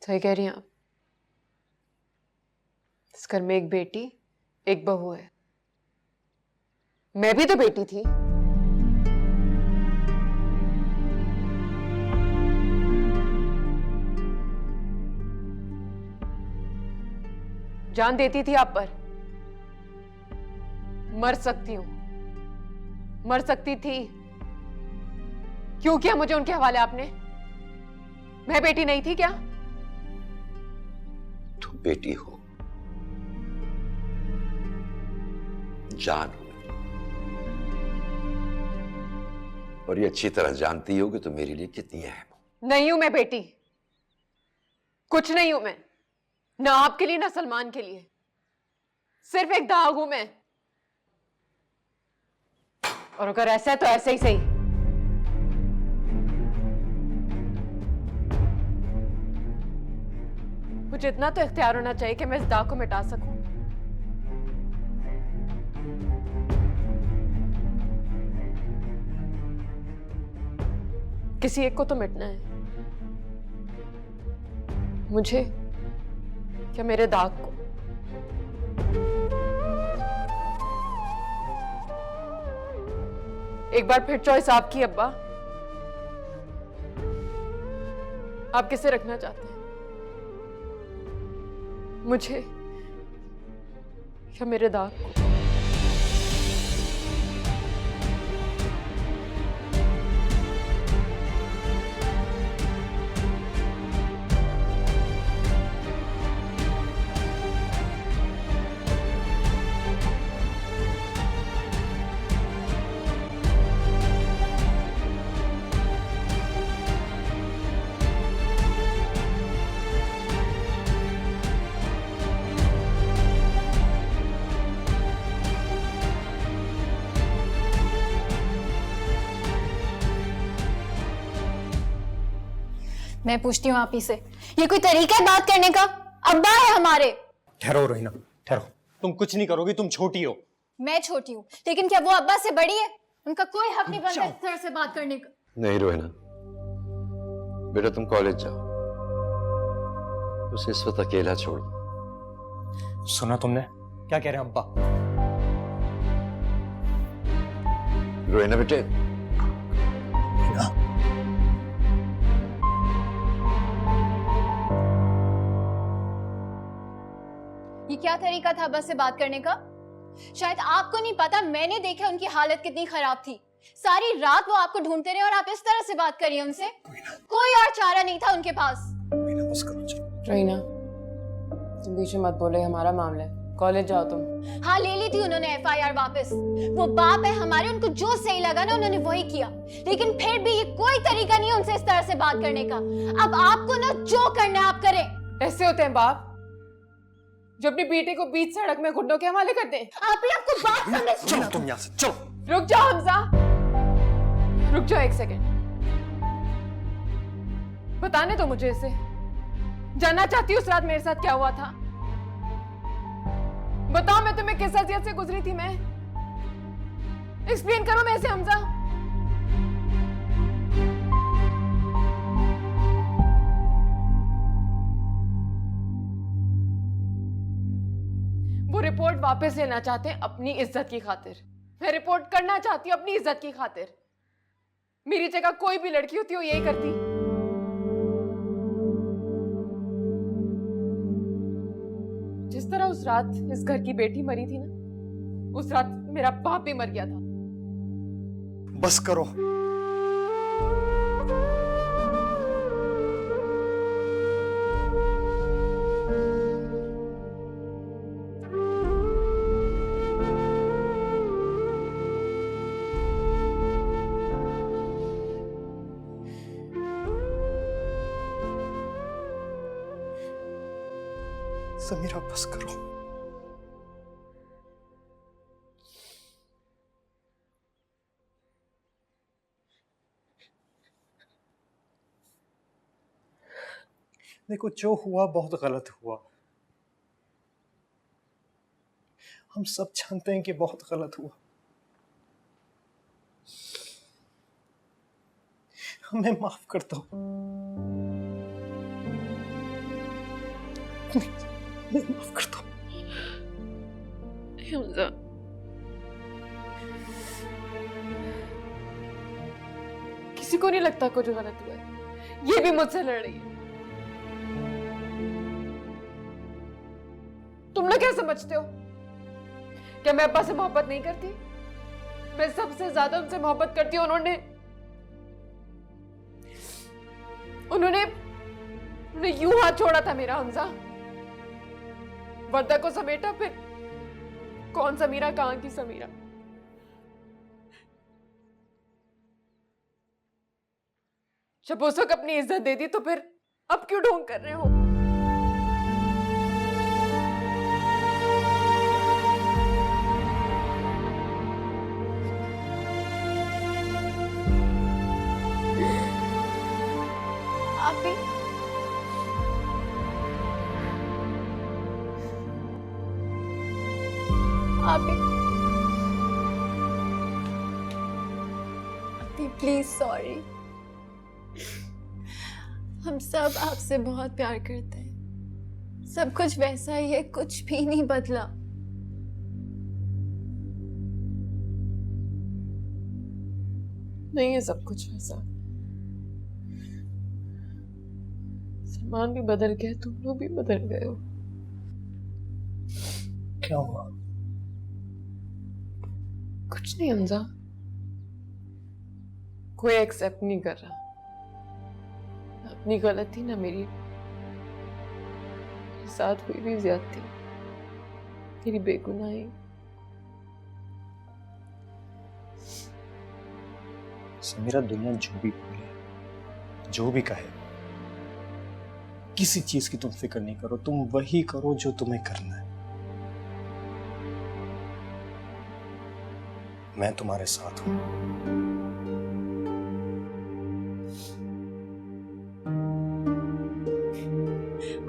सही कह रही हैं आप। इस घर में एक बेटी एक बहू है। मैं भी तो बेटी थी। जान देती थी आप पर। मर सकती हूं, मर सकती थी। क्यों किया मुझे उनके हवाले आपने? मैं बेटी नहीं थी क्या? तुम बेटी हो, जान हो, और ये अच्छी तरह जानती हो कि तुम मेरे लिए कितनी अहम हो। नहीं हूं मैं बेटी, कुछ नहीं हूं मैं, ना आपके लिए ना सलमान के लिए। सिर्फ एक दाग हूं मैं। और अगर ऐसा है तो ऐसे ही सही। मुझे इतना तो इख्तियार होना चाहिए कि मैं इस दाग को मिटा सकूं। किसी एक को तो मिटना है, मुझे क्या मेरे दाग को? एक बार फिर चॉइस आपकी अब्बा। आप किसे रखना चाहते हैं, मुझे या मेरे दाग को? मैं पूछती हूँ आप ही से, ये कोई तरीका है बात करने का? अब्बा है हमारे। ठहरो रोहिना, ठहरो। तुम कुछ नहीं करोगी, तुम छोटी हो। मैं छोटी हूँ, लेकिन क्या वो अब्बा से बड़ी है? उनका कोई हक नहीं बनता इस तरह से बात करने का। नहीं रोहिना, बेटा तुम कॉलेज जाओ, उसे इस वक्त अकेला छोड़ दो। सुना तुमने क्या कह रहे हैं अब्बा? रोहिना बेटे, ये क्या तरीका था अब्बा से बात करने का? शायद आपको नहीं पता, मैंने देखा उनकी हालत कितनी खराब थी। सारी रात वो आपको ढूंढते रहे और आप इस तरह से बात करिए उनसे। कोई और चारा नहीं था उनके पास। रोहिना, तुम बीच में मत बोले, हमारा मामला है। कॉलेज जाओ तुम। हाँ, ले ली थी उन्होंने एफआईआर वापस। वो बाप है हमारे, उनको जो सही लगा ना उन्होंने वही किया। लेकिन फिर भी ये कोई तरीका नहीं है उनसे इस तरह से बात करने का। अब आपको ना जो करना है आप करें। ऐसे होते हैं बाप जो अपनी बेटे को बीच सड़क में घुटनों के हवाले करते हैं। आप ही आपको बात समझ। चलो तुम यहाँ से चलो। रुक जाओ हमजा, रुक जाओ एक सेकेंड। बताने दो मुझे इसे। जानना चाहती हूँ उस रात मेरे साथ क्या हुआ था। बताओ मैं तुम्हें किस अज़ियत से गुजरी थी। मैं एक्सप्लेन करो मैं इसे हमजा। वो रिपोर्ट वापस लेना चाहते हैं अपनी इज्जत की खातिर। मैं रिपोर्ट करना चाहती हूँ अपनी इज्जत की खातिर। मेरी जगह कोई भी लड़की होती हो यही करती। जिस तरह उस रात इस घर की बेटी मरी थी ना, उस रात मेरा बाप भी मर गया था। बस करो। समीरा बस करो। देखो जो हुआ बहुत गलत हुआ। हम सब जानते हैं कि बहुत गलत हुआ। हमें माफ कर दो। माफ कर दो। हमजा, किसी को नहीं लगता कुछ गलत हुआ है। ये भी मुझसे लड़ रही है। तुम लोग क्या समझते हो? क्या मैं अब्बा से मोहब्बत नहीं करती? मैं सबसे ज्यादा उनसे मोहब्बत करती हूँ। उन्होंने यूं हाथ छोड़ा था मेरा हमजा। वर्दा को समेटा, फिर कौन समीरा, कहां की समीरा। जब उस वक्त अपनी इज्जत दे दी तो फिर अब क्यों ढोंग कर रहे हो? आप भी प्लीज सॉरी। हम सब आपसे बहुत प्यार करते हैं। सब कुछ वैसा ही है, कुछ भी नहीं बदला। नहीं है सब कुछ वैसा। सलमान भी बदल गया, तुम लोग भी बदल गए हो। क्या हुआ? कुछ नहीं हमजा, कोई एक्सेप्ट नहीं कर रहा। अपनी गलती ना मेरी साथ हुई भी ज्यादती, मेरी बेगुनाही। समीरा, दुनिया जो भी बोले, जो भी कहे, किसी चीज की तुम फिक्र नहीं करो। तुम वही करो जो तुम्हें करना है। मैं तुम्हारे साथ हूं।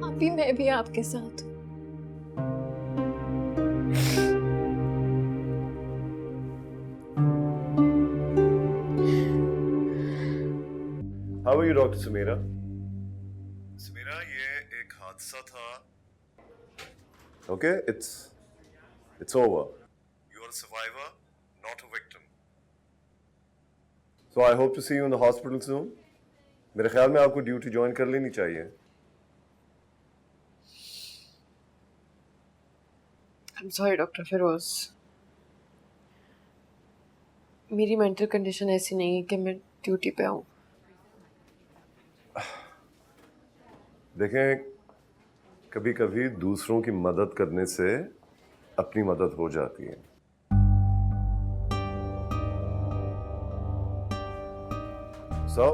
अभी मैं भी आपके साथ हूँ। How are you, Dr. Samira? Samira, ये एक हादसा था. Okay, it's over. You are a survivor, not a victim. So I hope to see you in the hospital soon. मेरे ख्याल में आपको ड्यूटी ज्वाइन कर लेनी चाहिए. I'm sorry डॉक्टर फिरोज, मेरी मेंटल कंडीशन ऐसी नहीं है कि मैं ड्यूटी पे आऊँ। देखें, कभी कभी दूसरों की मदद करने से अपनी मदद हो जाती है. So,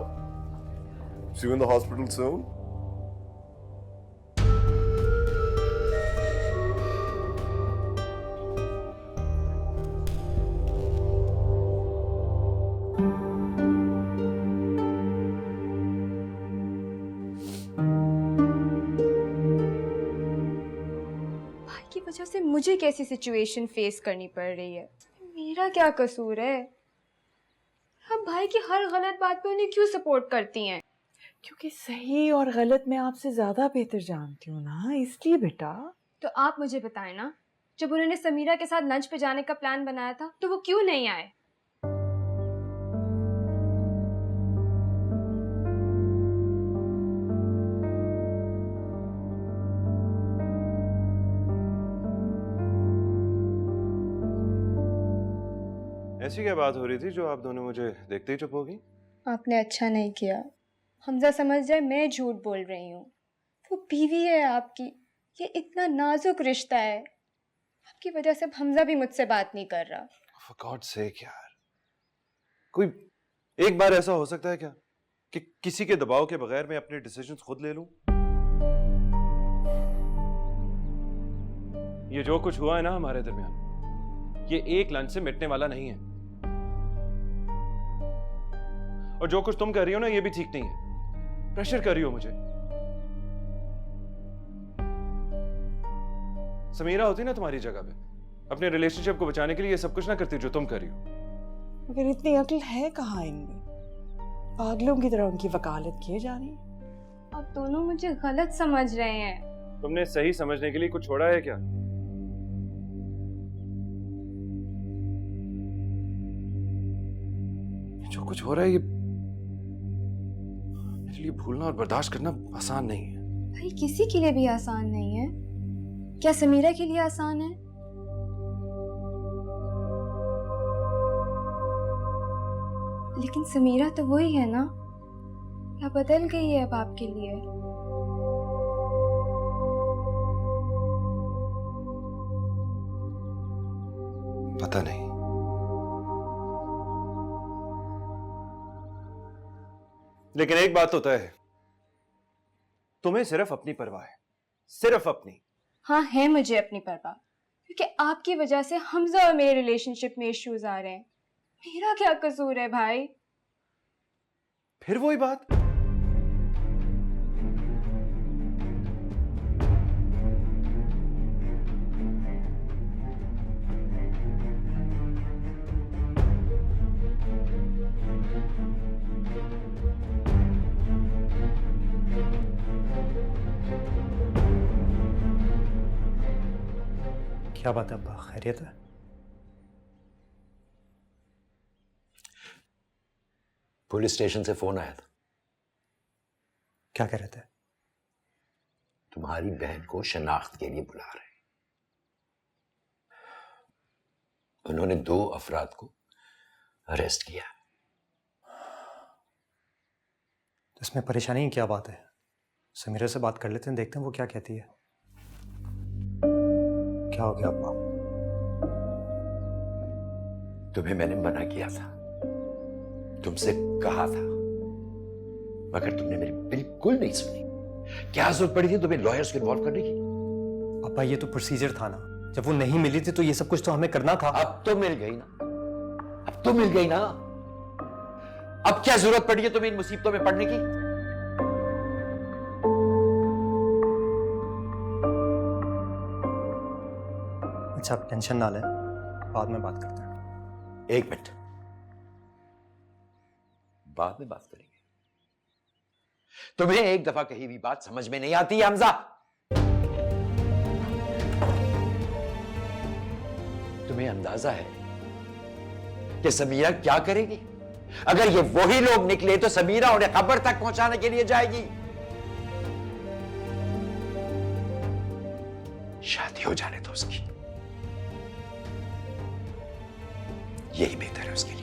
see you in the hospital soon. की वजह से मुझे कैसी सिचुएशन फेस करनी पड़ रही है? मेरा क्या कसूर है? हम भाई की हर गलत बात पे उन्हें क्यों सपोर्ट करती हैं? क्योंकि सही और गलत मैं आपसे ज्यादा बेहतर जानती हूँ ना, इसलिए बेटा। तो आप मुझे बताएं ना, जब उन्होंने समीरा के साथ लंच पे जाने का प्लान बनाया था तो वो क्यों नहीं आए? ऐसी क्या बात हो रही थी जो आप दोनों मुझे देखते ही चुप होगी? आपने अच्छा नहीं किया। हमजा समझ जाए मैं झूठ बोल रही हूँ। वो बीवी है आपकी, ये इतना नाजुक रिश्ता है। आपकी वजह से हमजा भी मुझसे बात नहीं कर रहा। For God's sake यार, कोई एक बार ऐसा हो सकता है क्या कि किसी के दबाव के बगैर मैं अपने डिसीजंस खुद ले लूं? ये जो कुछ हुआ है ना हमारे दरमियान, ये एक लंच से मिटने वाला नहीं है। और जो कुछ तुम कर रही हो ना, ये भी ठीक नहीं है। प्रेशर कर रही हो मुझे। समीरा होती ना तुम्हारी जगह पे, अपने रिलेशनशिप को बचाने के लिए ये सब कुछ ना करती जो तुम कर रही हो। मगर इतनी अक्ल है कहाँ इनमें? पागलों की तरह उनकी वकालत किए जा रही है। आप दोनों मुझे गलत समझ रहे हैं। तुमने सही समझने के लिए कुछ छोड़ा है क्या? जो कुछ हो रहा है ये मेरे लिए भूलना और बर्दाश्त करना आसान नहीं है। भाई किसी के लिए भी आसान नहीं है। क्या समीरा के लिए आसान है? लेकिन समीरा तो वही है ना, या बदल गई है अब आपके लिए? पता नहीं। लेकिन एक बात तो तय है, तुम्हें सिर्फ अपनी परवाह है, सिर्फ अपनी। हाँ है मुझे अपनी परवाह, क्योंकि आपकी वजह से हमजा और मेरे रिलेशनशिप में इश्यूज आ रहे हैं। मेरा क्या कसूर है भाई? फिर वही बात। क्या बात है अब्बा, खैरियत है? पुलिस स्टेशन से फोन आया था। क्या कह रहे थे? तुम्हारी बहन को शनाख्त के लिए बुला रहे हैं। उन्होंने 2 अफराद को अरेस्ट किया। तो इसमें परेशानी की क्या बात है? समीरा से बात कर लेते हैं, देखते हैं वो क्या कहती है। क्या हो गया अब्बा? तुम्हें मैंने मना किया था, तुमसे कहा था, मगर तुमने मेरी बिल्कुल नहीं सुनी। क्या जरूरत पड़ी थी तुम्हें लॉयर्स को इन्वॉल्व करने की? अब्बा ये तो प्रोसीजर था ना, जब वो नहीं मिली थी तो ये सब कुछ तो हमें करना था। अब तो मिल गई ना, अब तो मिल गई ना। अब क्या जरूरत पड़ी है तुम्हें इन मुसीबतों में पड़ने की? अच्छा आप टेंशन ना लें, बाद में बात करते हैं। 1 मिनट, बाद में बात करेंगे। तुम्हें एक दफा कही भी बात समझ में नहीं आती है हमजा? तुम्हें अंदाजा है कि समीरा क्या करेगी? अगर ये वही लोग निकले तो समीरा उन्हें खबर तक पहुंचाने के लिए जाएगी। शादी हो जाने दो उसकी, यही बेहतर है उसके लिए।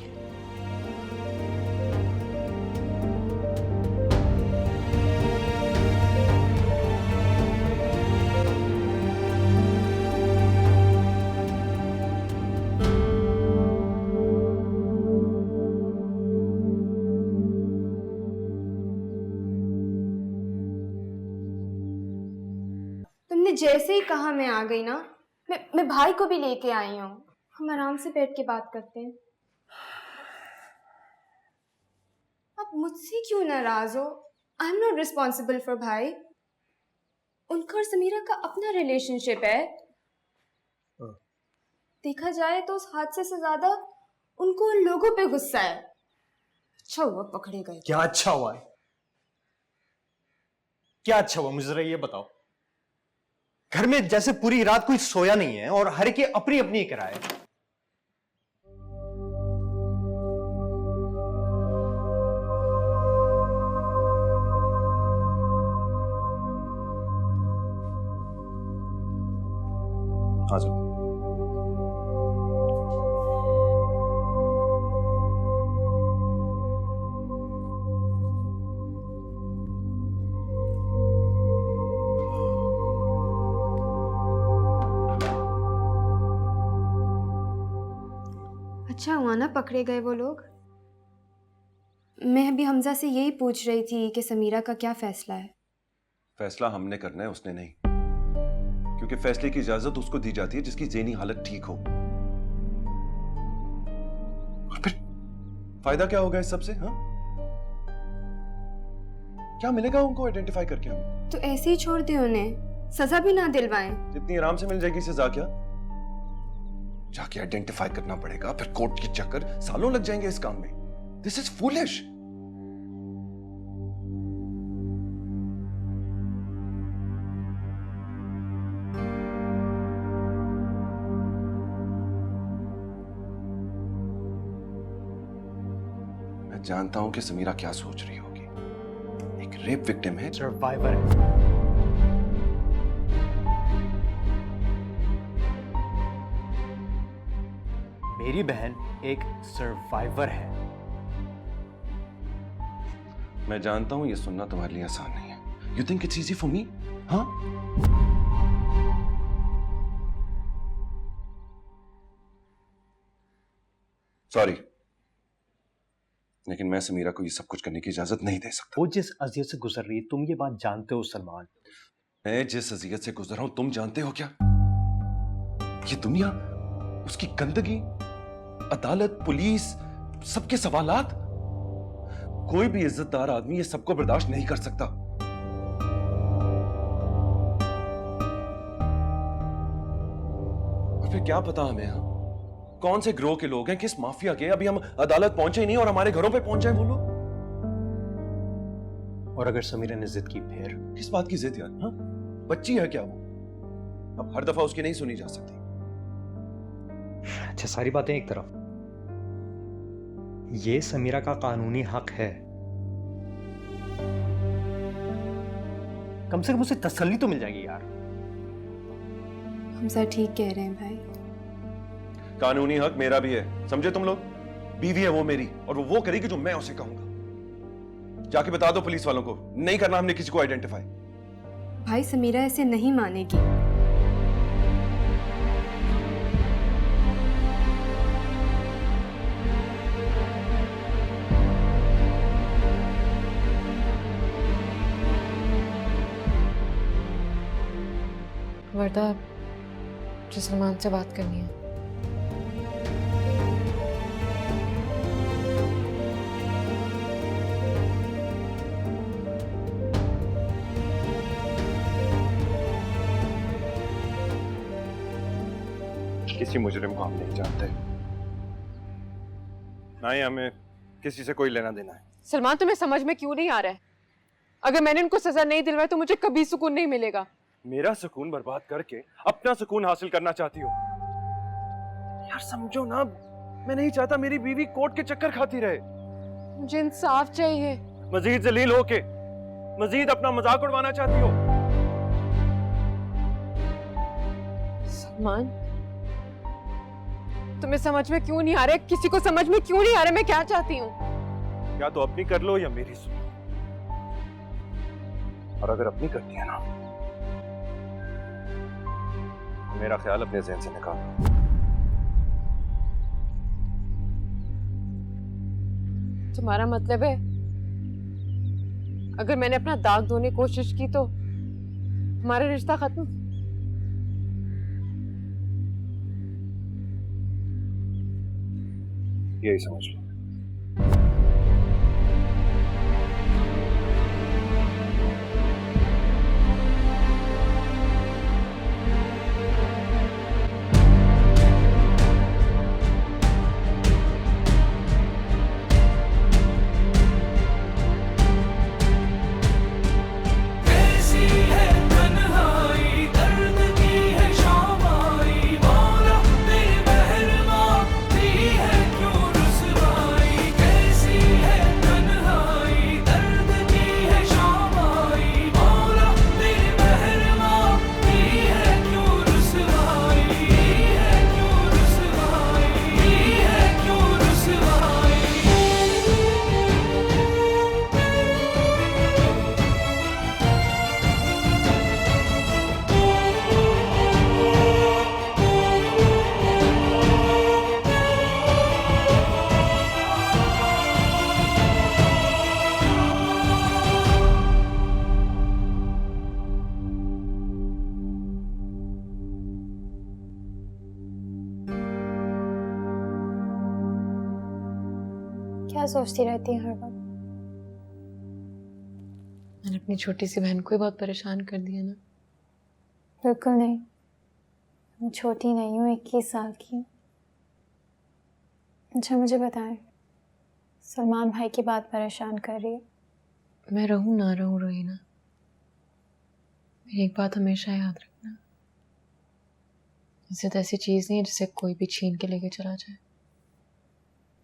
तुमने जैसे ही कहा मैं आ गई ना, मैं भाई को भी लेके आई हूँ। हम आराम से बैठ के बात करते हैं। आप मुझसे क्यों नाराज हो? I am not responsible for भाई। उनका और समीरा का अपना रिलेशनशिप है। देखा जाए तो उस हादसे से ज्यादा उनको उन लोगों पे गुस्सा है। अच्छा हुआ पकड़े गए। क्या अच्छा हुआ है? क्या अच्छा हुआ मुझे जरा ये बताओ। घर में जैसे पूरी रात कोई सोया नहीं है और हर के अपनी अपनी किराए। आ जाओ। अच्छा हुआ ना पकड़े गए वो लोग। मैं अभी हमजा से यही पूछ रही थी कि समीरा का क्या फैसला है। फैसला हमने करना है, उसने नहीं, क्योंकि फैसले की इजाजत उसको दी जाती है जिसकी ज़हनी हालत ठीक हो। और फिर फायदा क्या होगा इस सब से? हाँ, क्या मिलेगा उनको आइडेंटिफाई करके हमें? तो ऐसे ही छोड़ दे उन्हें, सजा भी ना दिलवाएं। जितनी आराम से मिल जाएगी सजा, क्या जाके आइडेंटिफाई करना पड़ेगा, फिर कोर्ट के चक्कर सालों लग जाएंगे इस काम में। This is foolish. मैं जानता हूं कि समीरा क्या सोच रही होगी। एक रेप विक्टिम है। सर्वाइवर है। मेरी बहन एक सर्वाइवर है। मैं जानता हूं ये सुनना तुम्हारे लिए आसान नहीं है। You think it's easy for me? हाँ? सॉरी, लेकिन मैं समीरा को ये सब कुछ करने की इजाजत नहीं दे सकता। वो जिस अजियत से गुजर रही है तुम ये बात जानते हो सलमान। मैं जिस अजियत से गुजर रहा हूं तुम जानते हो क्या? ये दुनिया, उसकी गंदगी, अदालत, पुलिस, सबके सवालात। कोई भी इज्जतदार आदमी ये सबको बर्दाश्त नहीं कर सकता। और फिर क्या पता हमें, हाँ, कौन से ग्रोह के लोग हैं, किस माफिया के। अभी हम अदालत पहुंचे ही नहीं और हमारे घरों पे पहुंच जाए वो लोग। और अगर समीरा ने जिद की फिर? किस बात की जिद यार? हाँ, बच्ची है क्या वो? अब हर दफा उसकी नहीं सुनी जा सकती। अच्छा, सारी बातें एक तरफ, ये समीरा का कानूनी हक है। कम से कम उसे तसल्ली तो मिल जाएगी यार। हमजा ठीक कह रहे हैं भाई। कानूनी हक मेरा भी है, समझे तुम लोग? बीवी है वो मेरी, और वो करेगी जो मैं उसे कहूंगा। जाके बता दो पुलिस वालों को, नहीं करना हमने किसी को आइडेंटिफाई। भाई समीरा ऐसे नहीं मानेगी। वर्दा, मुझे सलमान से बात करनी है। किसी मुजरिम को हम नहीं जानते, ना ही हमें किसी से कोई लेना देना है। सलमान, तुम्हें समझ में क्यों नहीं आ रहा है? अगर मैंने उनको सजा नहीं दिलवाई तो मुझे कभी सुकून नहीं मिलेगा। मेरा सुकून बर्बाद करके अपना सुकून हासिल करना चाहती हो? यार समझो ना, मैं नहीं चाहता मेरी बीवी कोर्ट के चक्कर खाती रहे। मुझे इंसाफ चाहिए। मजीद जलील होके मजीद अपना मजाक उड़वाना चाहती हो? सलमान, तुम्हें समझ में क्यों नहीं आ रहा है? किसी को समझ में क्यों नहीं आ रहा मैं क्या चाहती हूँ? या तो अपनी कर लो या मेरी सुनो। और अगर अपनी करती है ना, तो मेरा ख्याल अपने ज़हन से निकालो। तुम्हारा मतलब है अगर मैंने अपना दाग धोने की कोशिश की तो हमारा रिश्ता खत्म? यही समझ लो। क्या सोचती रहती है हर वक्त? मैंने अपनी छोटी सी बहन को ही बहुत परेशान कर दिया ना। बिल्कुल नहीं, मैं छोटी नहीं हूँ, 21 साल की हूँ। अच्छा मुझे बताएं, सलमान भाई की बात परेशान कर रही है? मैं रहूं ना रहूं रोहीना, मेरी एक बात हमेशा याद रखना, इज्जत ऐसी चीज नहीं है जिसे कोई भी छीन के लेके चला जाए।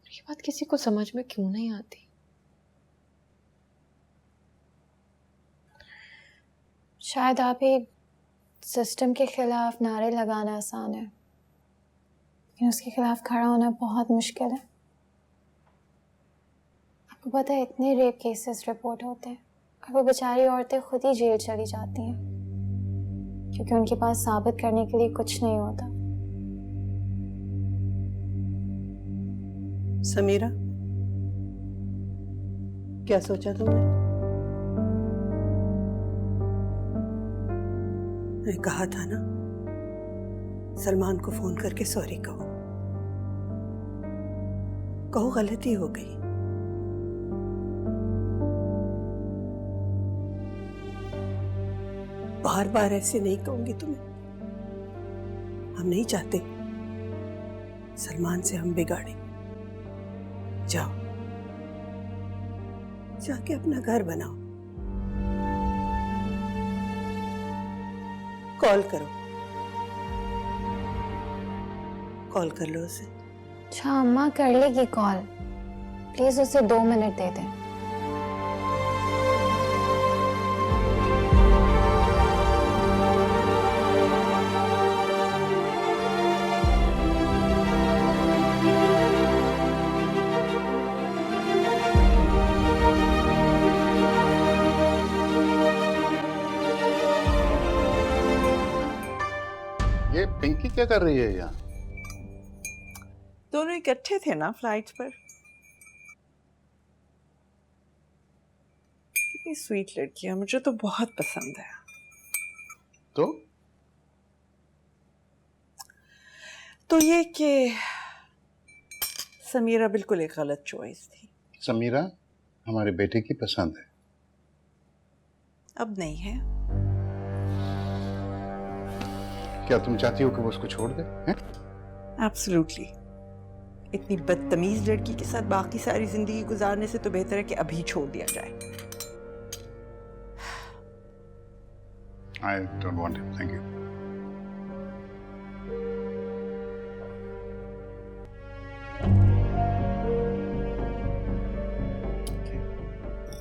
ये बात किसी को समझ में क्यों नहीं आती? शायद आप ही सिस्टम के खिलाफ नारे लगाना आसान है, लेकिन उसके खिलाफ खड़ा होना बहुत मुश्किल है। आपको पता है इतने रेप केसेस रिपोर्ट होते हैं और वो बेचारी औरतें खुद ही जेल चली जाती हैं क्योंकि उनके पास साबित करने के लिए कुछ नहीं होता। समीरा, क्या सोचा तुमने? मैंने कहा था ना, सलमान को फोन करके सॉरी कहो। कहो गलती हो गई। बार बार ऐसे नहीं कहूंगी तुम्हें। हम नहीं चाहते सलमान से हम बिगाड़े। जाओ, जाके अपना घर बनाओ। कॉल करो, कॉल कर लो उसे। अच्छा अम्मा कर लेगी कॉल, प्लीज उसे 2 मिनट दे दें। ये पिंकी क्या कर रही है यहाँ? दोनों इकट्ठे थे ना फ्लाइट पर। कितनी स्वीट लड़की है, मुझे तो बहुत पसंद है। तो ये कि समीरा बिल्कुल एक गलत चॉइस थी। समीरा हमारे बेटे की पसंद है। अब नहीं है। क्या तुम चाहती हो कि वो उसको छोड़ दे? एब्सोल्युटली। इतनी बदतमीज लड़की के साथ बाकी सारी जिंदगी गुजारने से तो बेहतर है कि अभी छोड़ दिया जाए। I don't want it. Thank you.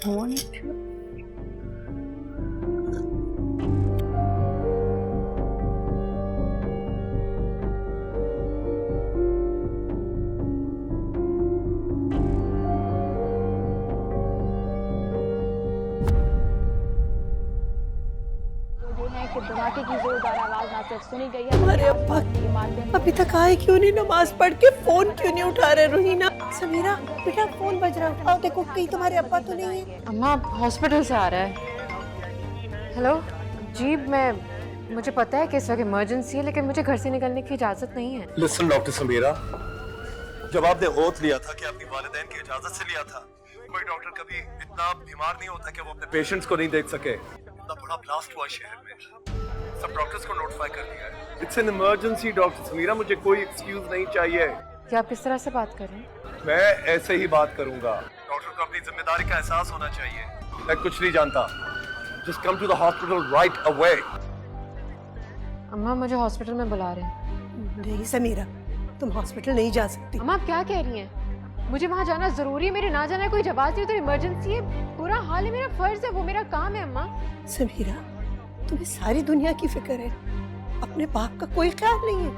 I want it to. धमाके की जोरदार आवाज ना सिर्फ सुनी गई है, हमारे अब्बा अभी तक आए क्यों नहीं? नमाज पढ़ के फोन क्यों नहीं उठा रहे? रोहिना, समीरा बेटा फोन बज रहा है, उठाओ। देखो कहीं तुम्हारे अब्बा तो नहीं है। अम्मा हॉस्पिटल से आ रहा है। हेलो जी, मुझे पता है कि इस वक्त इमरजेंसी है, लेकिन मुझे घर से निकलने की इजाजत नहीं है। लिसन डॉक्टर समीरा, जब आपने ओथ लिया था कि अपनी वालिदैन की इजाजत से लिया था, कोई डॉक्टर कभी इतना बीमार नहीं होता कि वो अपने पेशेंट्स को नहीं देख सके। इतना बड़ा ब्लास्ट हुआ शहर में, सब डॉक्टर्स को नोटिफाई कर दिया है। It's an emergency doctor Samira, मुझे कोई एक्सक्यूज नहीं चाहिए। क्या आप किस तरह से बात कर रहे हैं? मैं ऐसे ही बात करूंगा। डॉक्टर को अपनी जिम्मेदारी का एहसास होना चाहिए। मैं कुछ नहीं जानता। Just come to the hospital right away. अम्मा मुझे हॉस्पिटल में बुला रहे हैं। नहीं समीरा, तुम हॉस्पिटल नहीं जा सकती। अम्मा आप क्या कह रही हैं? मुझे वहाँ जाना जरूरी है, मेरे ना जाना कोई जवाब नहीं, तो इमरजेंसी है, बुरा हाल है, मेरा फर्ज है, वो मेरा काम है। अम्मा समीरा, तुम्हें सारी दुनिया की फिक्र है, अपने बाप का कोई ख्याल नहीं है।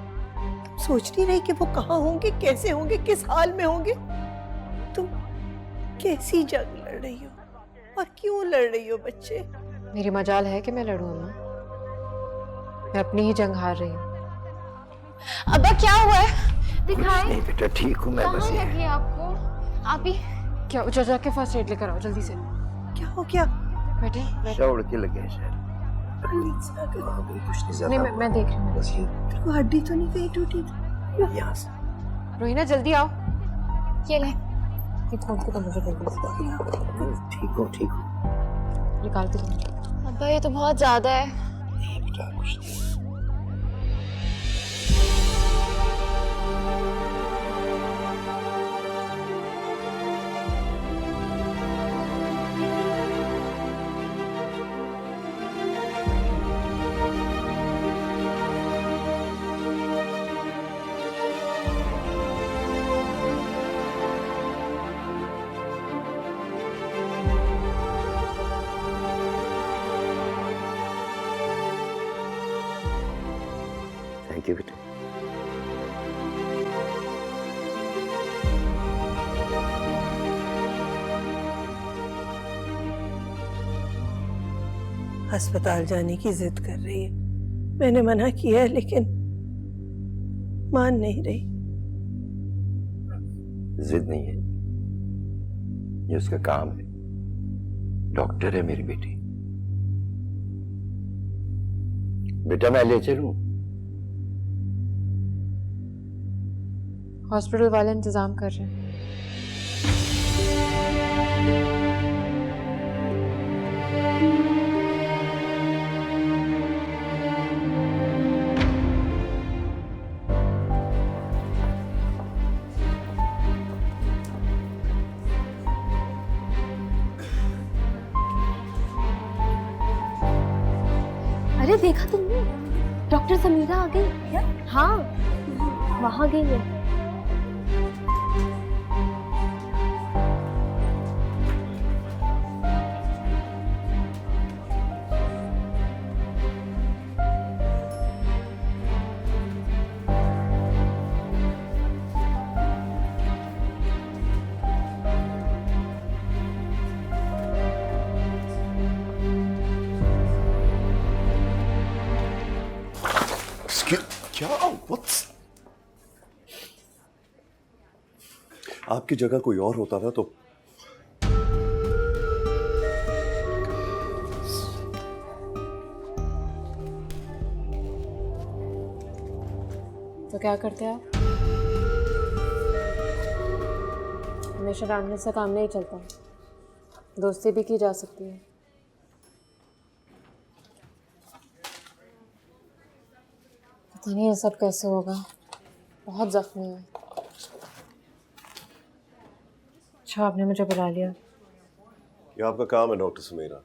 तुम सोच नहीं रही कि वो कहाँ होंगे, कैसे होंगे, किस हाल में होंगे? तुम कैसी जंग लड़ रही हो और क्यों लड़ रही हो बच्चे? मेरी मजाल है कि मैं लड़ूं अम्मा, मैं अपनी ही जंग हार रही हूँ। अब्बा क्या हुआ है? दिखाएं। नहीं बेटा, ठीक हूँ मैं। बस कहाँ लगी आपको? आप ही क्या जाके फर्स्ट एड लेकर आओ जल्दी से। क्या हो गया? बैठे शौड़ के लगे हैं शायद। कुछ नहीं, मैं देख रही हूँ। बस ये तेरे को हड्डी तो नहीं कहीं टूटी थी? यहाँ से। रोहिना जल्दी आओ। ये ले। ये खोल के तो मुझे जल्दी से ठीक हो, ठीक हो। निकालती हूँ। अब्बा ये तो बहुत ज्यादा है। नहीं बेटा, कुछ नहीं। सकती बेटे? अस्पताल जाने की जिद कर रही है। मैंने मना किया है लेकिन मान नहीं रही। जिद नहीं है, ये उसका काम है। डॉक्टर है मेरी बेटी। बेटा मैं ले चलूं? हॉस्पिटल वाले इंतजाम कर रहे हैं। अरे देखा तुमने, डॉक्टर समीरा आ गई क्या? हाँ, वहां गई है। क्या? What's... आपकी जगह कोई और होता ना तो क्या करते हैं आप? हमेशा डांटने से काम नहीं चलता, दोस्ती भी की जा सकती है। पता नहीं ये सब कैसे होगा, बहुत जख्मी है। अच्छा आपने मुझे बुला लिया। ये आपका काम है doctor Samira.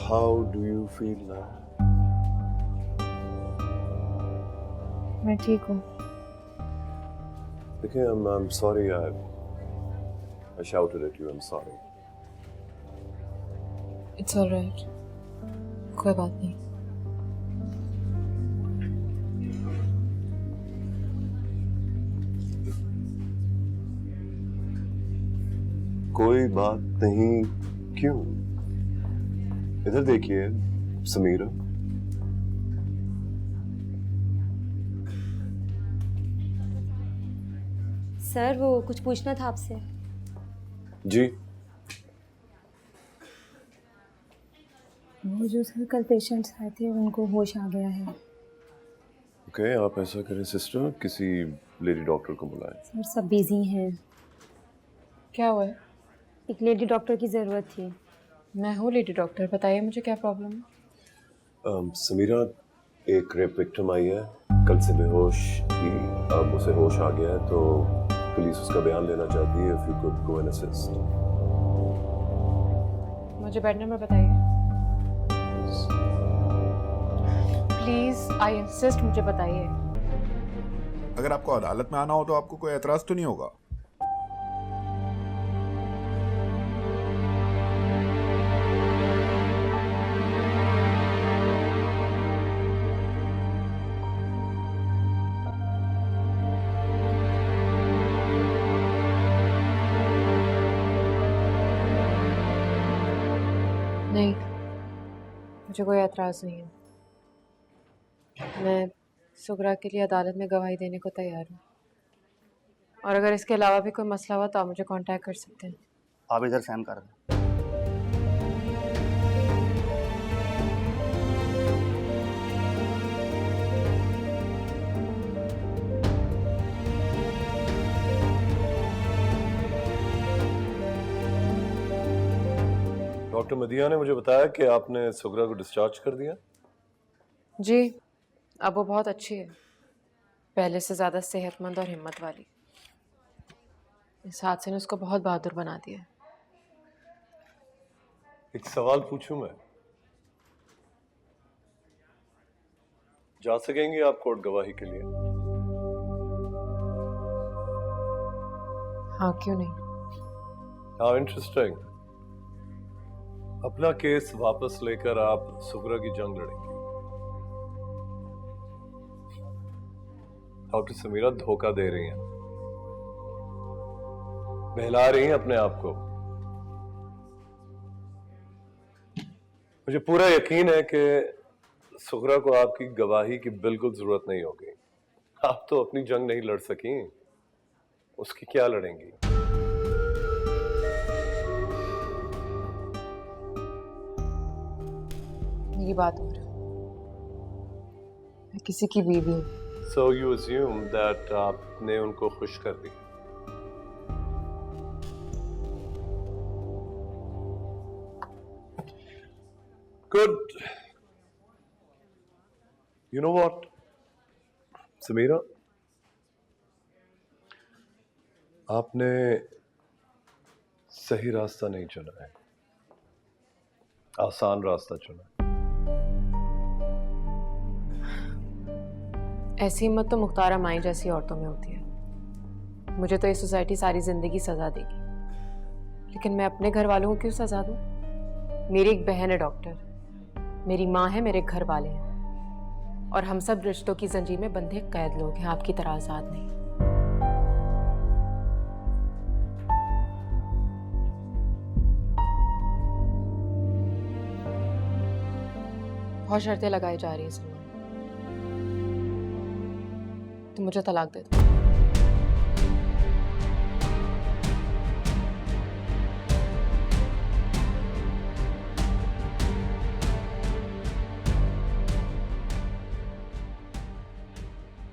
How do you feel now? मैं ठीक हूँ। देखिए, I'm sorry. I shouted at you. I'm sorry. It's all right. कोई बात नहीं। कोई बात नहीं क्यों? इधर देखिए समीरा। सर वो कुछ पूछना था आपसे। जी। वो जो सर कल पेशेंट्स आए थे उनको होश आ गया है। ओके, आप ऐसा करें सिस्टर, किसी लेडी डॉक्टर को बुलाएं। सर सब बिजी हैं। क्या हुआ है? एक लेडी डॉक्टर की ज़रूरत थी। मैं हूँ लेडी डॉक्टर, बताइए मुझे क्या प्रॉब्लम है। समीरा, एक रेप विक्टिम आई है, कल से बेहोश थी, अब उसे होश आ गया है तो पुलिस उसका बयान लेना चाहती है। If you could go and assist. मुझे बेड नंबर बताइए प्लीज, आई इंसिस्ट, मुझे बताइए। अगर आपको अदालत में आना हो तो आपको कोई एतराज तो नहीं होगा? नहीं, मुझे कोई एतराज़ नहीं है। मैं सुगरा के लिए अदालत में गवाही देने को तैयार हूँ, और अगर इसके अलावा भी कोई मसला हुआ तो आप मुझे कांटेक्ट कर सकते हैं। आप इधर साइन कर दें। डॉक्टर मदिया ने मुझे बताया कि आपने सुगरा को डिस्चार्ज कर दिया। जी, अब वो बहुत अच्छी है, पहले से ज़्यादा सेहतमंद और हिम्मत वाली। इस हादसे ने उसको बहुत बहादुर बना दिया। एक सवाल पूछूं मैं? जा सकेंगे आप कोर्ट गवाही के लिए? हाँ, क्यों नहीं। How interesting. अपना केस वापस लेकर आप सुगरा की जंग लड़ेंगे। डॉक्टर समीरा धोखा दे रही हैं, बहला रही हैं अपने आप को। मुझे पूरा यकीन है कि सुगरा को आपकी गवाही की बिल्कुल जरूरत नहीं होगी। आप तो अपनी जंग नहीं लड़ सकी, उसकी क्या लड़ेंगी? मेरी बात हो रही, मैं किसी की बीवी हूँ। So you assume that आपने उनको खुश कर दिया। Good. You know what, Samira, आपने सही रास्ता नहीं चुना है, आसान रास्ता चुना है। ऐसी हिम्मत तो मुख्तार अमाई जैसी औरतों में होती है। मुझे तो ये सोसाइटी सारी जिंदगी सजा देगी, लेकिन मैं अपने घर वालों को क्यों सजा दूं? मेरी एक बहन है डॉक्टर, मेरी माँ है, मेरे घर वाले हैं, और हम सब रिश्तों की जंजीर में बंधे कैद लोग हैं, आपकी तरह आजाद नहीं। बहुत शर्तें लगाई जा रही हैं सलमान, तो मुझे तलाक दे दो।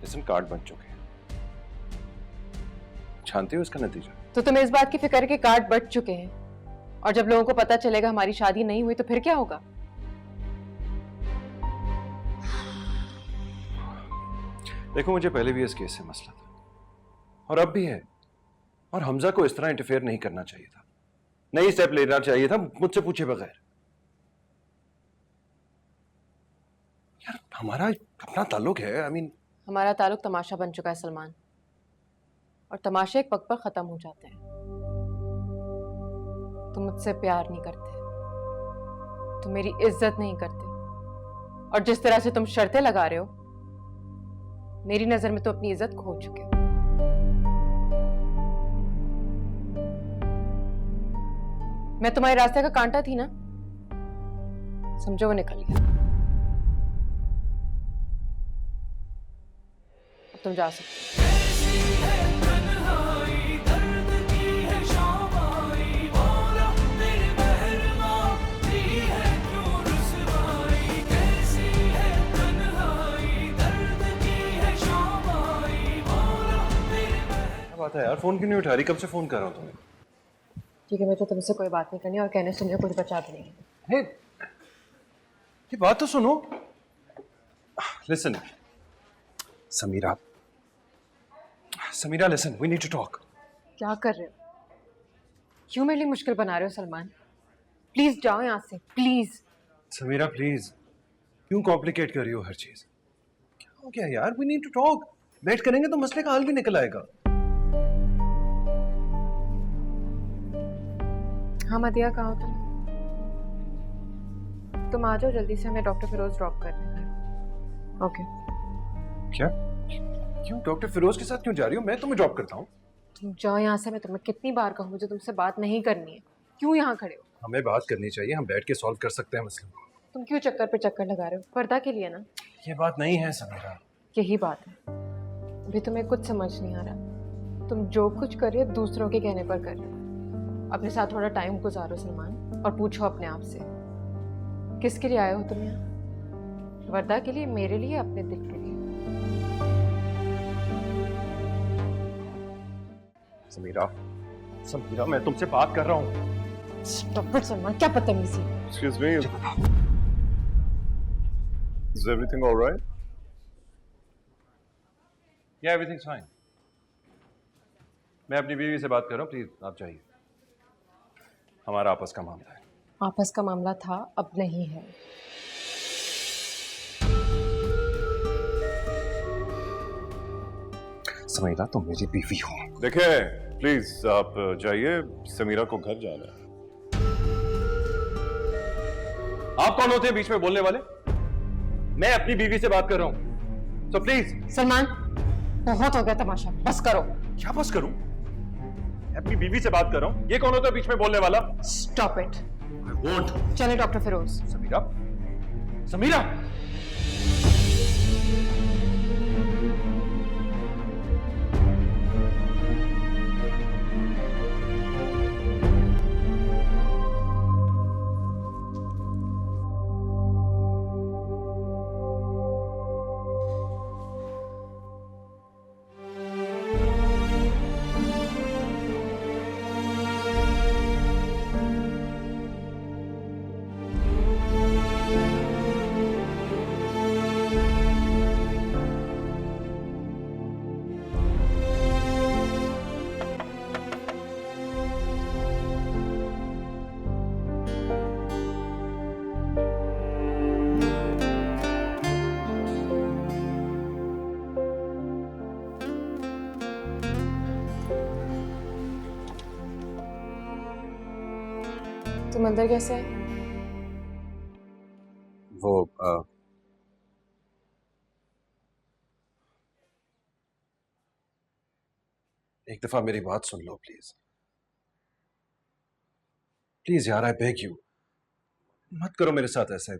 लेसन कार्ड बन चुके हैं, जानते हो इसका नतीजा? तो तुम्हें इस बात की फिक्र है कि कार्ड बट चुके हैं, और जब लोगों को पता चलेगा हमारी शादी नहीं हुई तो फिर क्या होगा? देखो, मुझे पहले भी इस केस से मसला था और अब भी है, और हमजा को इस तरह इंटरफेयर नहीं करना चाहिए था, नई स्टेप लेना चाहिए था मुझसे पूछे बगैर। यार हमारा अपना ताल्लुक है, आई मीन हमारा ताल्लुक तमाशा बन चुका है सलमान, और तमाशे एक वक्त पर खत्म हो जाते हैं। तुम मुझसे प्यार नहीं करते, तुम मेरी इज्जत नहीं करते, और जिस तरह से तुम शर्तें लगा रहे हो, मेरी नजर में तो अपनी इज्जत खो चुके हो। मैं तुम्हारे रास्ते का कांटा थी ना, समझो वो निकल गया। अब तुम जा सकते हो। बात है यार, फोन क्यों नहीं उठा रही? कब से फोन कर रहा हूँ तुम्हें। ठीक है, मैं तो तुमसे कोई बात नहीं करनी, और कहने सुनने कुछ बचा भी नहीं। हे, ये बात तो सुनो। Listen Samira, Samira listen, we need to talk. क्या कर रहे हो? क्यों मेरे लिए मुश्किल बना रहे हो सलमान? प्लीज जाओ यहाँ से, प्लीज। समीरा प्लीज, क्यों कॉम्प्लिकेट कर रही हो हर चीज? क्या हो गया यार? We need to talk. बैठ करेंगे तो मसले का हल भी निकल आएगा। हाँ मदिया, कहाँ हो तुम आ जाओ जल्दी से, हमें डॉक्टर फिरोज ड्रॉप करने का। ओके। क्या? क्यों डॉक्टर फिरोज के साथ क्यों जा रही हो? मैं तुम्हें ड्रॉप करता हूँ। तुम जाओ यहाँ से, मैं तुम्हें कितनी बार कहूँ मुझे तुमसे बात नहीं करनी है। क्यों यहाँ खड़े हो? हमें बात करनी चाहिए, हम बैठ के सॉल्व कर सकते हैं मसले को। तुम क्यों चक्कर पे चक्कर लगा रहे हो? पर्दा के लिए ना? ये बात नहीं है समीरा। यही बात है। अभी तुम्हें कुछ समझ नहीं आ रहा। तुम जो कुछ कर रहे हो दूसरों के कहने पर कर रहे हो। अपने साथ थोड़ा टाइम गुजारो सलमान, और पूछो अपने आप से, किसके लिए आए हो तुम यहाँ? वर्दा के लिए, मेरे लिए, अपने दिल के लिए? समीरा, समीरा मैं तुमसे बात कर रहा हूँ। डॉक्टर सलमान, क्या बदतमीजी। Excuse me. Is everything all right? Yeah, everything's fine. मैं अपनी बीवी से बात कर रहा हूँ, प्लीज आप चाहिए। हमारा आपस का मामला है। आपस का मामला था, अब नहीं है। समीरा तुम मेरी बीवी हो। देखें, प्लीज आप जाइए, समीरा को घर जाना है। आप कौन होते हैं बीच में बोलने वाले? मैं अपनी बीवी से बात कर रहा हूं, तो प्लीज। सलमान, बहुत हो गया तमाशा, बस करो। क्या बस करूं? मैं अपनी बीवी से बात कर रहा हूं, ये कौन होता है बीच में बोलने वाला? Stop it. I won't. चले डॉक्टर फिरोज। समीरा, समीरा। तुम अंदर कैसे आए? वो एक दफा मेरी बात सुन लो प्लीज। प्लीज यार, आई बेग यू, मत करो मेरे साथ ऐसे।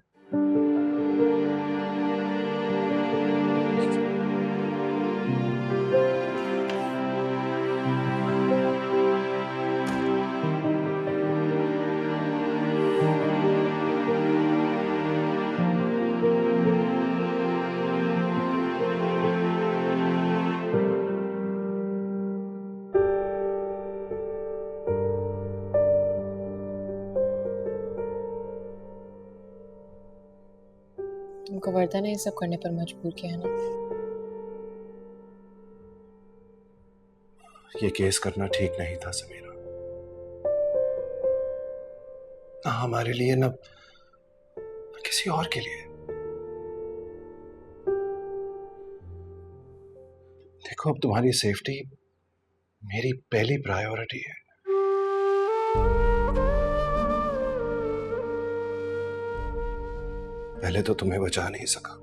तुमको वर्दा ने ये सब करने पर मजबूर किया है ना? ये केस करना ठीक नहीं था समीरा, ना हमारे लिए ना किसी और के लिए। देखो, अब तुम्हारी सेफ्टी मेरी पहली प्रायोरिटी है। पहले तो तुम्हें बचा नहीं सका,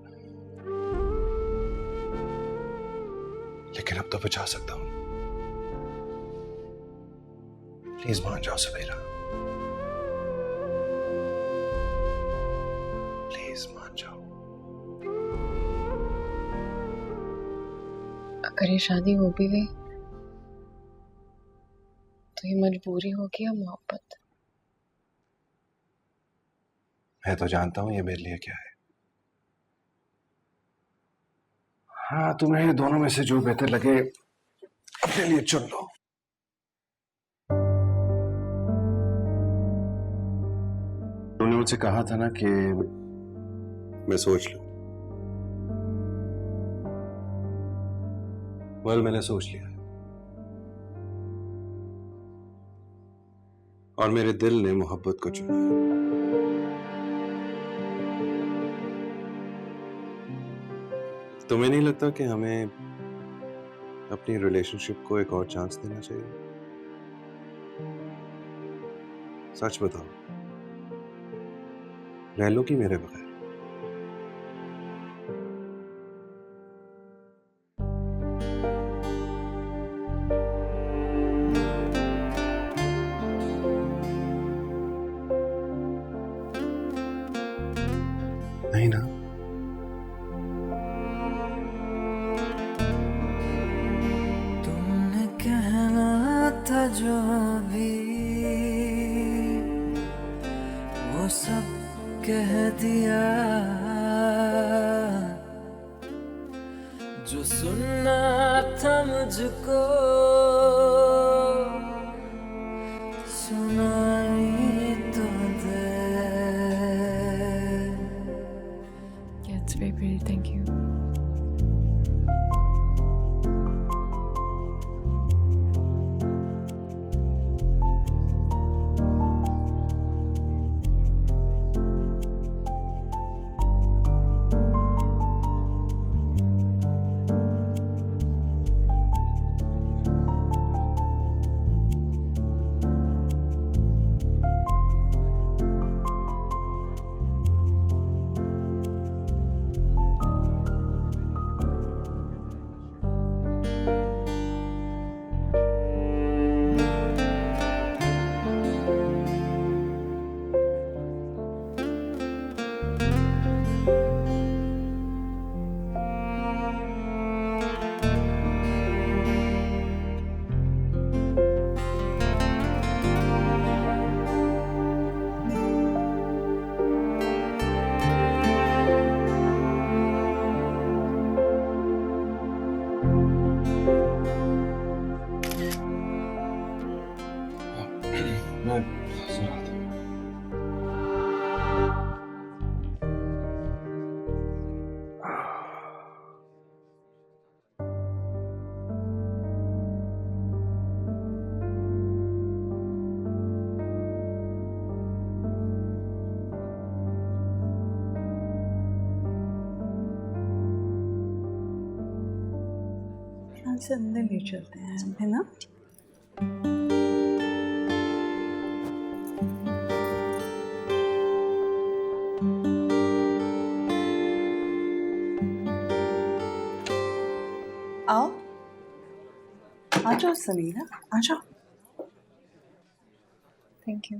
लेकिन अब तो बचा सकता हूं। प्लीज मान जाओ समीरा, प्लीज मान जाओ। अगर ये शादी हो भी गई तो ये मजबूरी होगी या मोहब्बत? मैं तो जानता हूं ये मेरे लिए क्या है। हाँ, तुम्हें दोनों में से जो बेहतर लगे अपने लिए चुन लो। उन्होंने मुझसे कहा था ना कि मैं सोच लूं। वेल, मैंने सोच लिया है और मेरे दिल ने मोहब्बत को चुना है। तुम्हें नहीं लगता कि हमें अपनी रिलेशनशिप को एक और चांस देना चाहिए? सच बताओ, रह लो कि मेरे बगैर? नहीं ना? तुमने कहना था जो भी वो सब कह दिया, जो सुनना था मुझको सुनाई तो दे। Yeah, it's very pretty. Thank you. मैं जरा से अंदर ले चलते हैं, है ना? आओ, आ जाओ समीरा, आ जाओ। Thank you.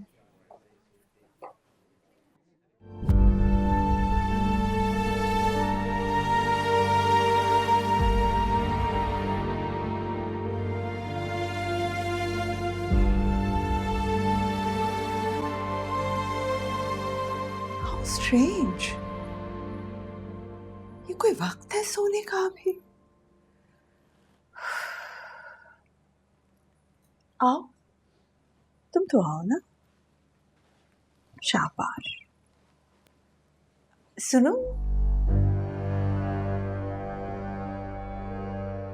स्ट्रेंज, ये कोई वक्त है सोने का अभी? आओ, तुम तो आओ ना। शाबाश। सुनो,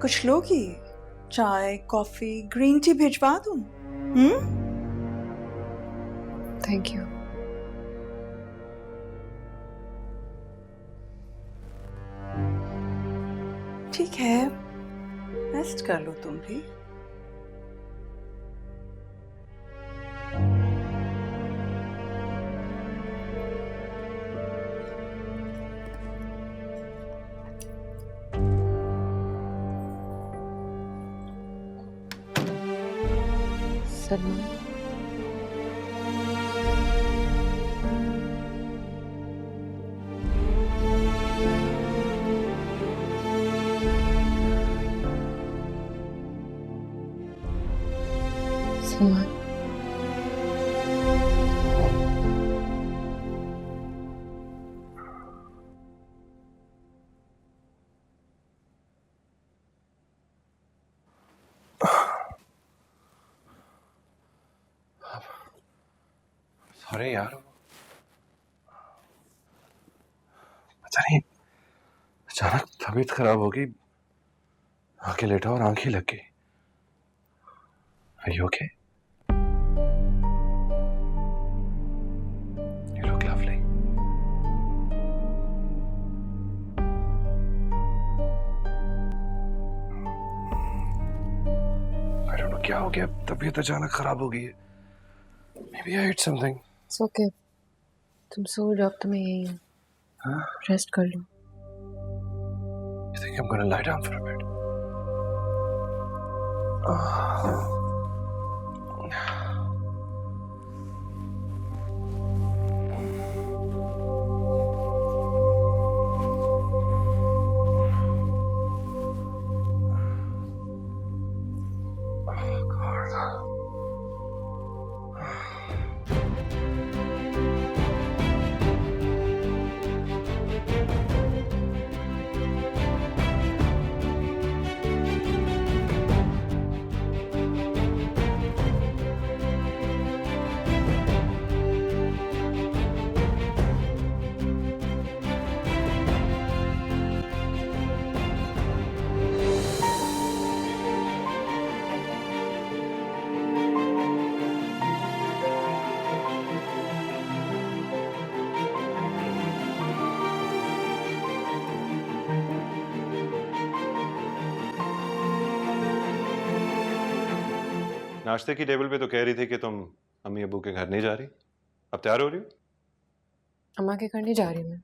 कुछ लोगी? चाय, कॉफी, ग्रीन टी भिजवा दूं? Thank you. ठीक है, रेस्ट कर लो तुम भी। सलमान, सलमान, अरे यार, पता नहीं अचानक तबीयत खराब हो गई, आके लेटा और आंख ही लग गई। Are you okay? You look lovely. I don't know क्या हो गया, तबीयत अचानक खराब हो गई है। Maybe I ate something. It's okay. तुम सो जाओ, अब तो मैं यही हूँ। Huh? रेस्ट कर लो। You think I'm gonna lie down for a bit? नाश्ते की टेबल पे तो कह रही थी कि तुम अम्मी अब्बू के घर नहीं जा रही, अब तैयार हो रही हो? अम्मा के घर नहीं जा रही मैं,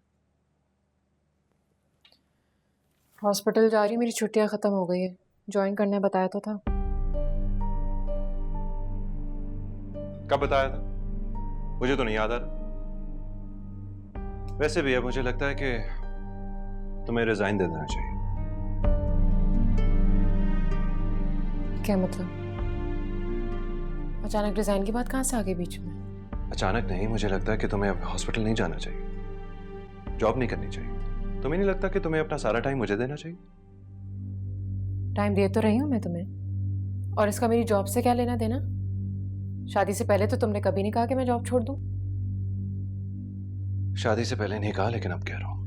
हॉस्पिटल जा रही। मेरी छुट्टियां खत्म हो गई है, ज्वाइन करने बताया तो था। कब बताया था? मुझे तो नहीं याद आ रहा। वैसे भी अब मुझे लगता है कि तुम्हें रिजाइन दे देना चाहिए। क्या मतलब? अचानक रिजाइन की बात कहाँ से आ गई बीच में? अचानक नहीं, मुझे लगता है कि तुम्हें अब हॉस्पिटल नहीं जाना चाहिए, जॉब नहीं करनी चाहिए। तुम्हें नहीं लगता कि तुम्हें अपना सारा टाइम मुझे देना चाहिए? टाइम दे तो रही हूँ मैं तुम्हें, और इसका मेरी जॉब से क्या लेना देना? शादी से पहले तो तुमने कभी नहीं कहा कि मैं जॉब छोड़ दूं। शादी से पहले नहीं कहा, लेकिन अब कह रहा हूं,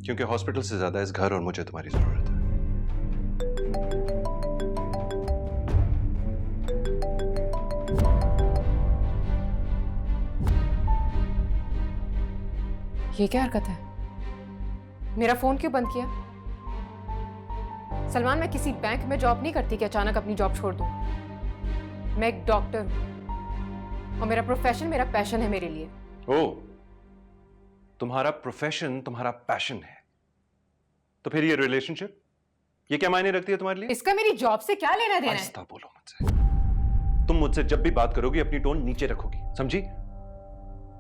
क्योंकि हॉस्पिटल से ज्यादा इस घर और मुझे तुम्हारी जरूरत है। ये क्या हरकत है? मेरा फोन क्यों बंद किया? सलमान, मैं किसी बैंक में जॉब नहीं करती कि अचानक अपनी जॉब छोड़ दूं। मैं एक डॉक्टर हूं और मेरा प्रोफेशन मेरा पैशन है मेरे लिए। ओ, तुम्हारा प्रोफेशन तुम्हारा पैशन है, तो फिर ये रिलेशनशिप ये क्या मायने रखती है तुम्हारे लिए? इसका मेरी जॉब से क्या लेना देना है? आहिस्ता बोलो मुझसे। तुम मुझसे जब भी बात करोगी अपनी टोन नीचे रखोगी, समझी?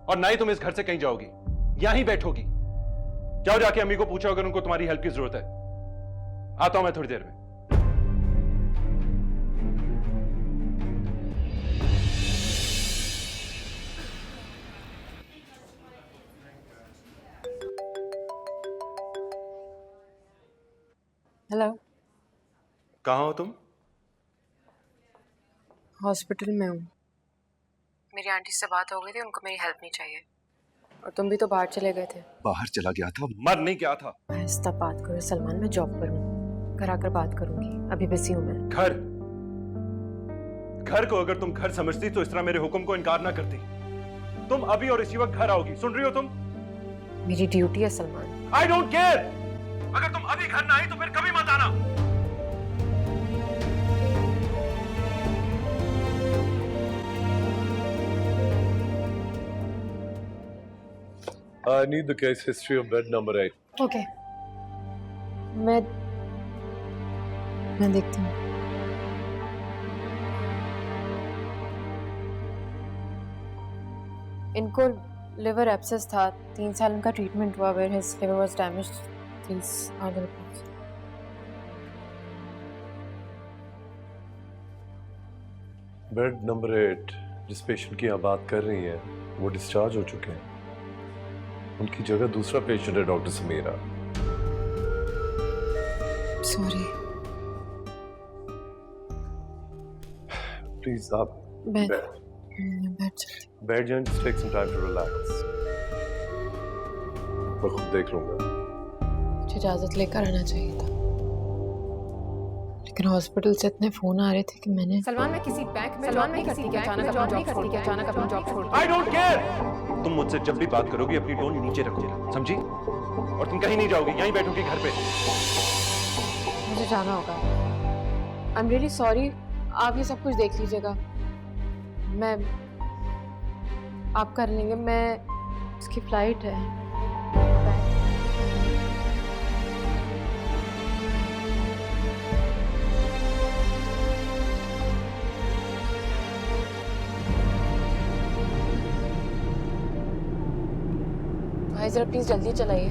और ना ही तुम इस घर से कहीं जाओगी, यहीं बैठोगी। जाओ जाके अम्मी को पूछो अगर उनको तुम्हारी हेल्प की जरूरत है। आता हूं मैं थोड़ी देर में। हेलो, कहां हो तुम? हॉस्पिटल में हूँ। मेरी आंटी से बात हो गई थी, उनको मेरी हेल्प नहीं चाहिए। और तुम भी तो बाहर चले गए थे। बाहर चला गया था, मर नहीं गया था। आहिस्ता बात करो सलमान, मैं जॉब पर हूँ, घर आकर बात करूंगी, अभी बिजी हूँ मैं। घर को अगर तुम घर समझती तो इस तरह मेरे हुक्म को इनकार ना करती। तुम अभी और इसी वक्त घर आओगी, सुन रही हो तुम? मेरी ड्यूटी है सलमान। I don't care. अगर तुम अभी घर ना आई तो फिर कभी मत आना। I need the case history of bed number 8. Okay, मैं देखती हूँ। इनको लिवर एब्सेस था, 3 साल उनका ट्रीटमेंट हुआ, where his liver was damaged. These are the reports. Bed number 8 जिस पेशेंट की आप बात कर रही हैं वो डिस्चार्ज हो चुके हैं। उनकी जगह दूसरा पेशेंट है डॉक्टर समीरा। सॉरी। प्लीज आप बैठ जाती। बैठ जाएं, just take some time to relax. मैं खुद देख लूंगा। मुझे इजाजत लेकर आना चाहिए था, लेकिन हॉस्पिटल से इतने फोन आ रहे थे कि मैंने। सलमान, मैं किसी बैंक में जॉब नहीं करती कि अचानक अपनी जॉब छोड़ दूं। I don't care. तुम मुझसे जब भी बात करोगी अपनी टोन नीचे रखोगी, समझी? और तुम कहीं नहीं जाओगी, यहीं बैठोगी घर पे। मुझे जाना होगा। आई एम रियली सॉरी, आप ये सब कुछ देख लीजिएगा। मैं आप कर लेंगे, मैं उसकी फ्लाइट है। भाई जरा प्लीज जल्दी चलाइए।